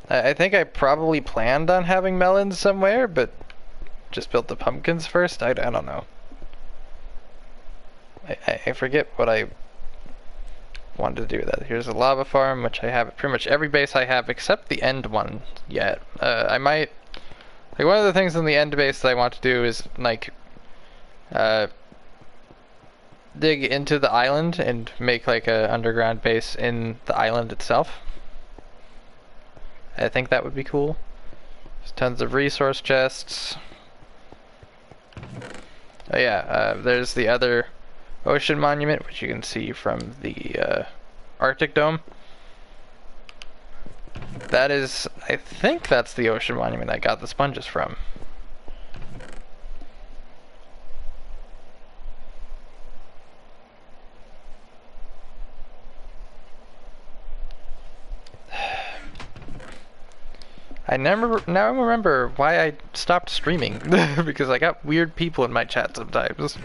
I think I probably planned on having melons somewhere, but just built the pumpkins first? I don't know. I forget what I wanted to do with that. Here's a lava farm, which I have at pretty much every base I have except the end one yet. I might... Like, one of the things in the end base that I want to do is, like, dig into the island and make, like, a underground base in the island itself. I think that would be cool. There's tons of resource chests. Oh yeah, there's the other ocean monument, which you can see from the Arctic Dome. That is, I think that's the ocean monument I got the sponges from. I now remember why I stopped streaming, because I got weird people in my chat sometimes.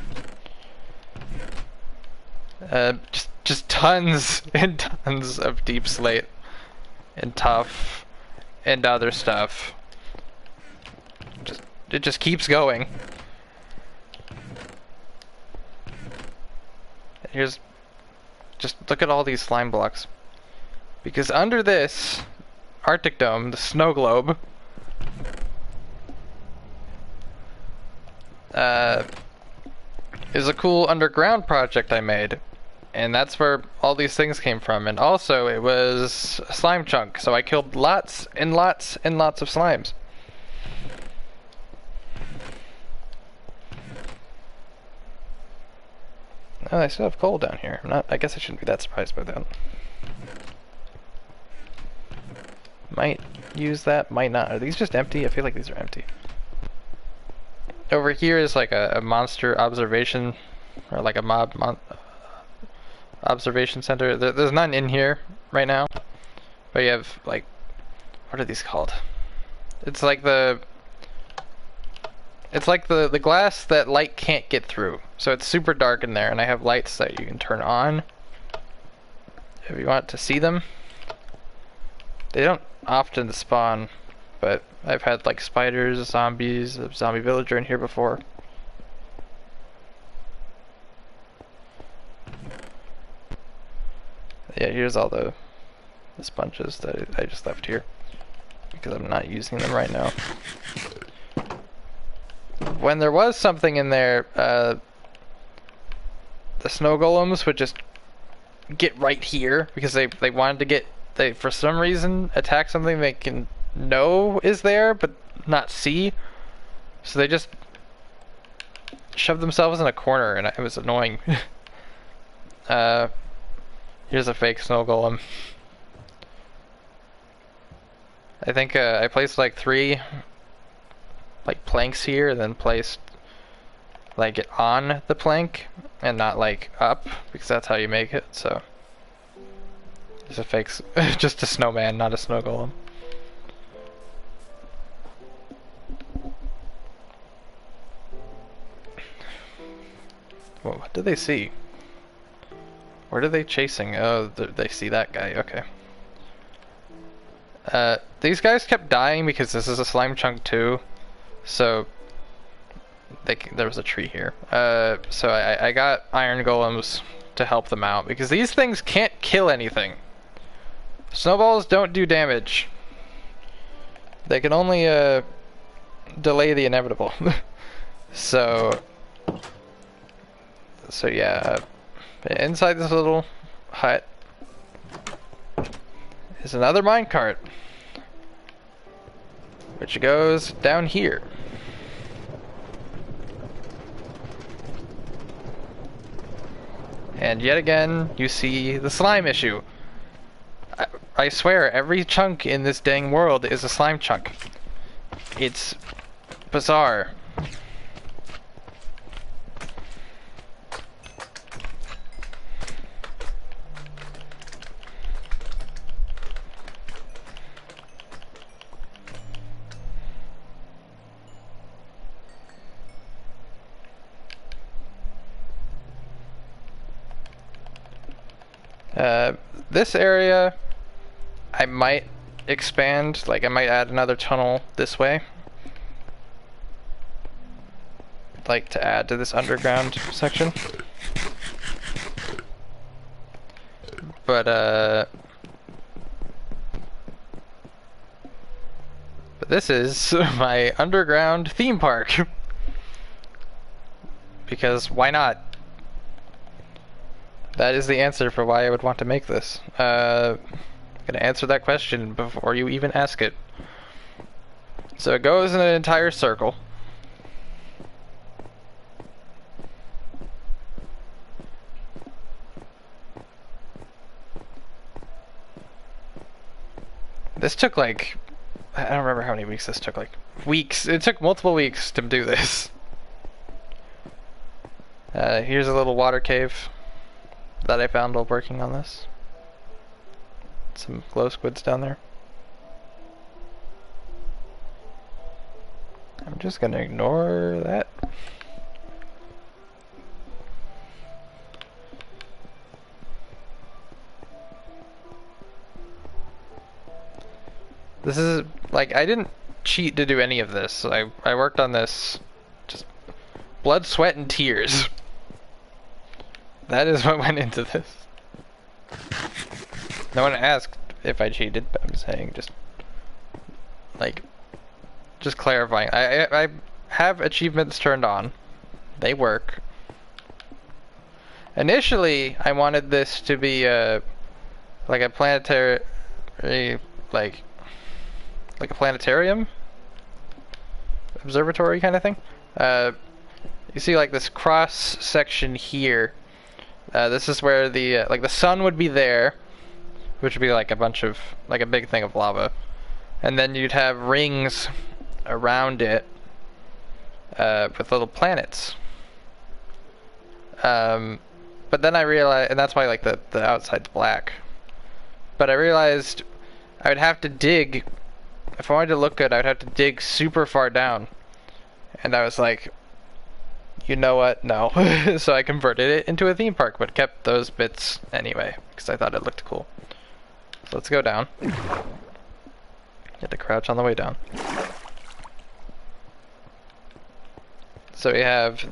Just tons and tons of deep slate and tough and other stuff. It just keeps going. Here's, just look at all these slime blocks. Because under this Arctic Dome, the snow globe, is a cool underground project I made. And that's where all these things came from. And also, it was a slime chunk, so I killed lots and lots and lots of slimes. Oh, I still have coal down here. I guess I shouldn't be that surprised by that. Might use that, might not. Are these just empty? I feel like these are empty. Over here is like a monster observation, or like a mob observation center. There's none in here right now, but you have like, what are these called? It's like the glass that light can't get through. So it's super dark in there, and I have lights that you can turn on if you want to see them. They don't often spawn, but I've had like spiders, zombies, a zombie villager in here before. Yeah, here's all the sponges that I just left here because I'm not using them right now. When there was something in there, the snow golems would just get right here because they wanted to get, they for some reason attack something they can know is there but not see. So they just shoved themselves in a corner, and it was annoying. Here's a fake snow golem. I think I placed like 3 like planks here, and then placed like it on the plank and not like up, because that's how you make it. So it's a fake, just a snowman, not a snow golem. Whoa, what did they see? Where are they chasing? Oh, they see that guy. Okay. These guys kept dying because this is a slime chunk too. So there was a tree here. So I got iron golems to help them out because these things can't kill anything. Snowballs don't do damage. They can only delay the inevitable. So yeah, inside this little hut is another minecart, which goes down here. And yet again, you see the slime issue. I swear, every chunk in this dang world is a slime chunk. It's bizarre. This area, I might expand, like I might add another tunnel this way. Like to add to this underground section. But this is my underground theme park. Because why not? That is the answer for why I would want to make this. I'm gonna answer that question before you even ask it. So it goes in an entire circle. This took like, I don't remember how many weeks this took, like weeks. It took multiple weeks to do this. Here's a little water cave that I found while working on this. Some glow squids down there. I'm just gonna ignore that. This is, like, I didn't cheat to do any of this. I worked on this just blood, sweat, and tears. That is what went into this. No one asked if I cheated, but I'm saying just, like, just clarifying. I have achievements turned on. They work. Initially, I wanted this to be like a planetary, like a planetarium observatory kind of thing. You see like this cross section here. This is where the like the sun would be there, which would be like a bunch of like a big thing of lava, and then you'd have rings around it with little planets. But then I realized, and that's why like the outside's black. But I realized I would have to dig, if I wanted to look good, I would have to dig super far down. And I was like, you know what? No. So I converted it into a theme park, but kept those bits anyway, because I thought it looked cool. So let's go down. You have to crouch on the way down. So we have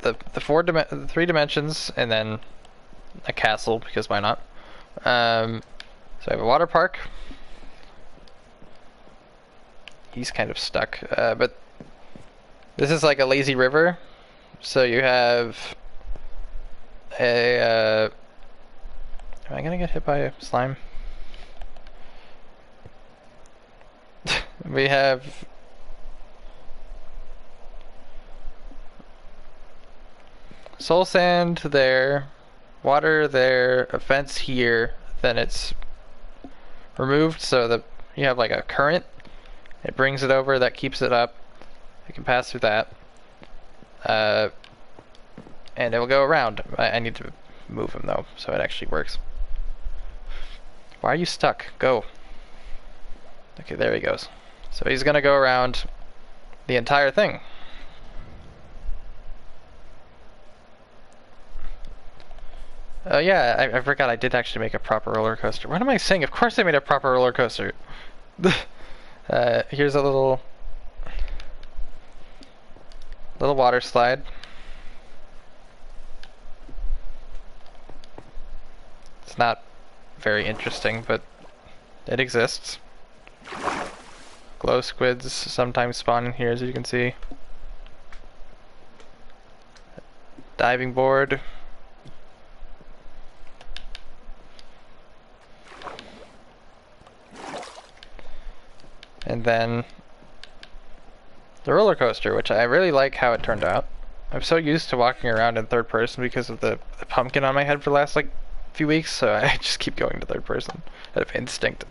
the 3 dimensions, and then a castle, because why not? So I have a water park. He's kind of stuck, but this is like a lazy river. So you have a, am I gonna get hit by a slime? We have soul sand there, water there, a fence here, then it's removed so that you have like a current. It brings it over, that keeps it up. You can pass through that. And it will go around. I need to move him though, so it actually works. Why are you stuck? Go. Okay, there he goes. So he's gonna go around the entire thing. Oh yeah, I forgot I did actually make a proper roller coaster. What am I saying? Of course I made a proper roller coaster. Here's a little water slide. It's not very interesting, but it exists. Glow squids sometimes spawn in here, as you can see. Diving board. And then the roller coaster, which I really like how it turned out. I'm so used to walking around in third person because of the pumpkin on my head for the last like few weeks, so I just keep going to third person out of instinct.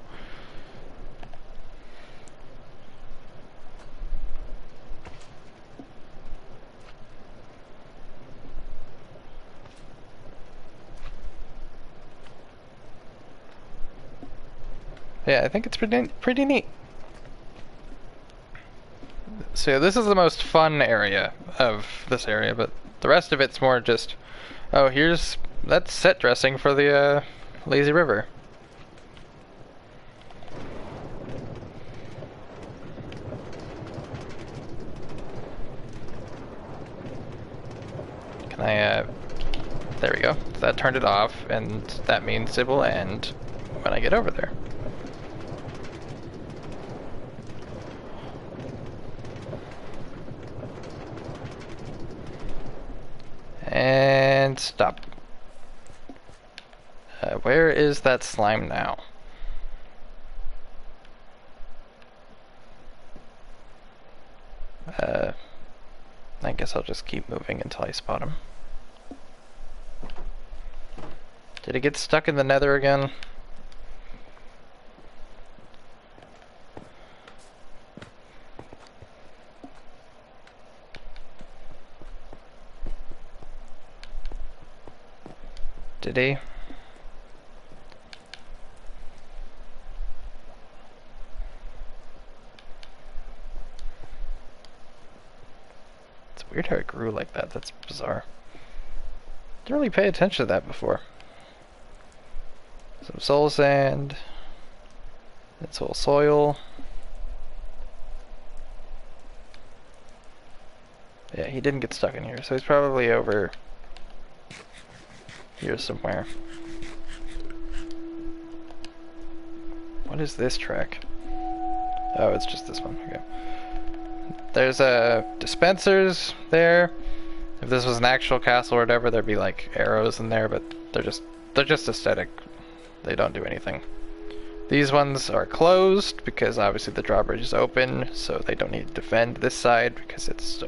Yeah, I think it's pretty neat. So this is the most fun area of this area, but the rest of it's more just, oh, that's set dressing for the lazy river. Can I, there we go. So that turned it off, and that means it will end when I get over there. And stop. Where is that slime now? I guess I'll just keep moving until I spot him. Did it get stuck in the nether again? Did he? It's weird how it grew like that. That's bizarre. Didn't really pay attention to that before. Some soul sand. And soul soil. Yeah, he didn't get stuck in here, so he's probably over here somewhere. What is this track? Oh, it's just this one. Okay. There's dispensers there. If this was an actual castle or whatever, there'd be like arrows in there, but they're just aesthetic. They don't do anything. These ones are closed because obviously the drawbridge is open, so they don't need to defend this side because it's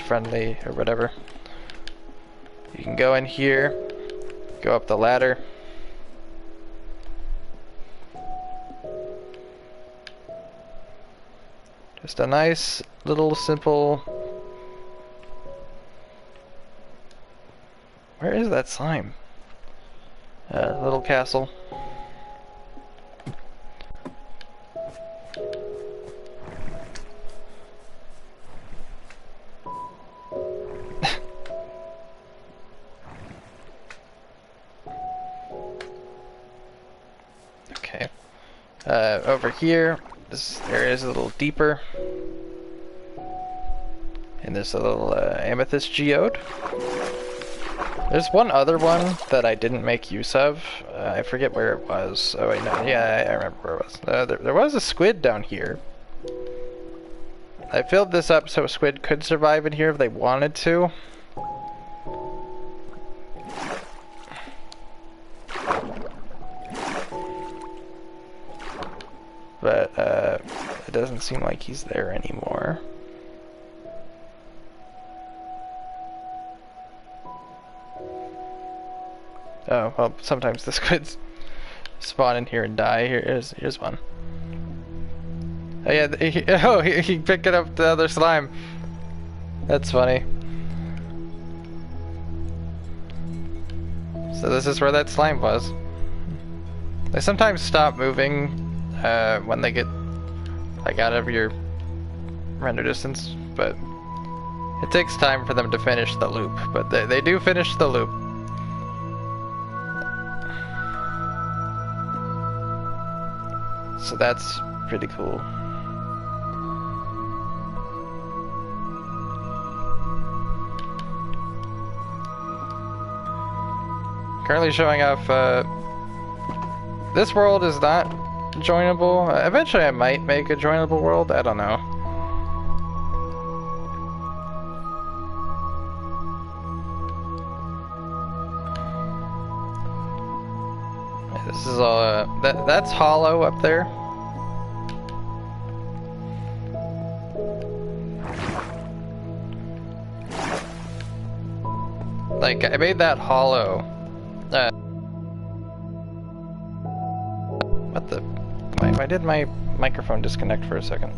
friendly or whatever. You can go in here, go up the ladder. Just a nice little simple. Where is that slime? Little castle. Okay. Over here, this area is a little deeper. And there's a little amethyst geode. There's one other one that I didn't make use of. I forget where it was. Oh wait, no, yeah, I remember where it was. There was a squid down here. I filled this up so a squid could survive in here if they wanted to. But it doesn't seem like he's there anymore. Oh, well, sometimes the squids spawn in here and die. Here's one. Oh yeah, he picked up the other slime. That's funny. So this is where that slime was. They sometimes stop moving when they get like out of your render distance, but it takes time for them to finish the loop. But they do finish the loop. So that's pretty cool. Currently showing off, this world is not joinable. Eventually I might make a joinable world, I don't know. This is all, that's hollow up there. Like, I made that hollow. What the? Why did my microphone disconnect for a second?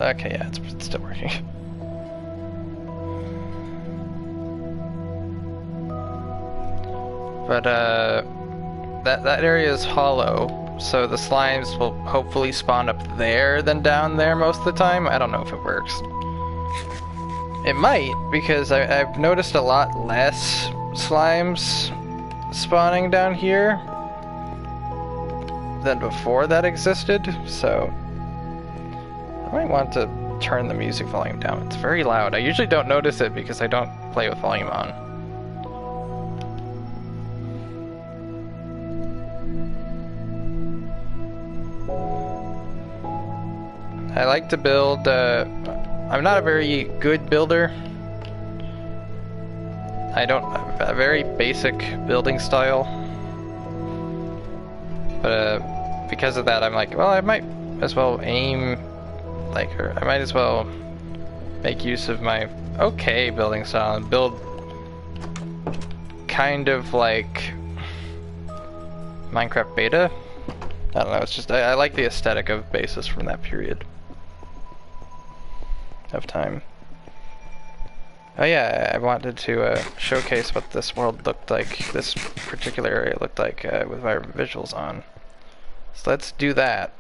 Okay, yeah, it's still working. But that area is hollow, so the slimes will hopefully spawn up there than down there most of the time. I don't know if it works. It might, because I've noticed a lot less slimes spawning down here than before that existed, so I might want to turn the music volume down. It's very loud. I usually don't notice it because I don't play with volume on. I like to build, I'm not a very good builder. I don't have a very basic building style. But because of that, I'm like, well, I might as well aim, like, or I might as well make use of my okay building style and build kind of like Minecraft beta. I don't know, it's just, I like the aesthetic of bases from that period of time. Oh yeah, I wanted to showcase what this world looked like, this particular area looked like with my visuals on. So let's do that.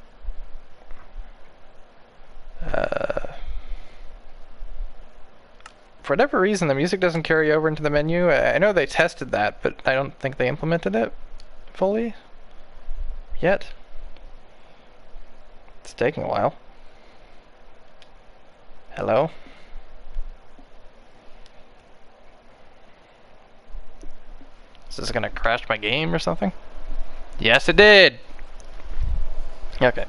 For whatever reason, the music doesn't carry over into the menu. I know they tested that, but I don't think they implemented it fully yet. It's taking a while. Hello? Is this gonna crash my game or something? Yes, it did! Okay.